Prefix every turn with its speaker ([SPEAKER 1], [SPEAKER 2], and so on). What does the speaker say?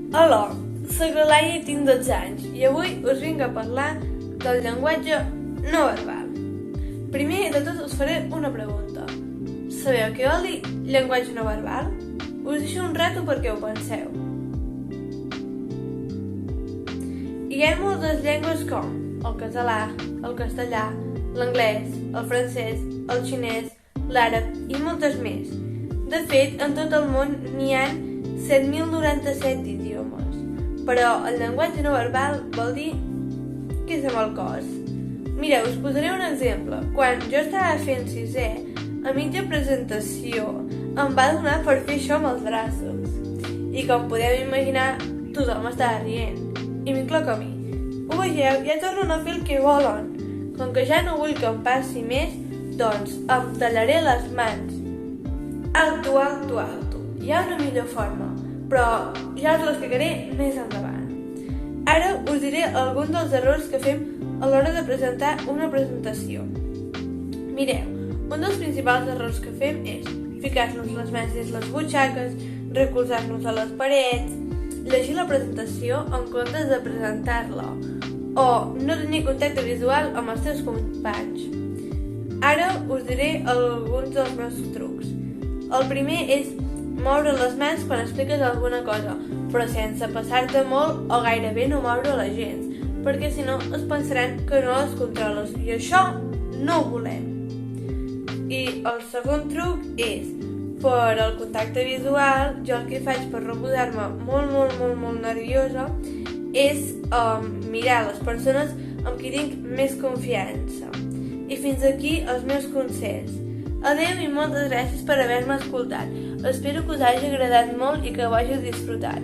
[SPEAKER 1] Hola, soc la Laia i tinc 12 anys i avui us vinc a parlar del llenguatge no verbal. Primer de tot us faré una pregunta. Sabeu què vol dir llenguatge no verbal? Us deixo un rato perquè ho penseu. Hi ha moltes llengües com el català, el castellà, l'anglès, el francès, el xinès, l'àrab i moltes més. De fet, en tot el món n'hi ha 7.097 idiomes, però el llenguatge no verbal vol dir que és amb el cos. Mireu, us posaré un exemple. Quan jo estava fent sisè, a mitja presentació em va donar per fer això amb els braços. I com podeu imaginar, tothom estava rient, i m'incloc a mi. Ho veieu? Ja tornen a fer el que volen. Com que ja no vull que em passi més, doncs em tallaré les mans. Alto, alto, alto. Hi ha una millor forma, però ja us l'explicaré més endavant. Ara us diré alguns dels errors que fem a l'hora de presentar una presentació. Mireu, un dels principals errors que fem és ficar-nos les mans dins les butxaques, recolzar-nos a les parets, llegir la presentació en comptes de presentar-la o no tenir contacte visual amb els teus companys. Ara us diré alguns dels meus trucs. El primer és moure les mans quan expliques alguna cosa, però sense passar-te molt o gairebé no moure-la gens, perquè si no es pensaran que no les controles i això no ho volem. I el segon truc és, per al contacte visual, jo el que faig per no posar-me molt nerviosa és mirar les persones amb qui tinc més confiança. I fins aquí els meus consells. Adeu i moltes gràcies per haver-me escoltat. Espero que us hagi agradat molt i que ho hàgiu disfrutat.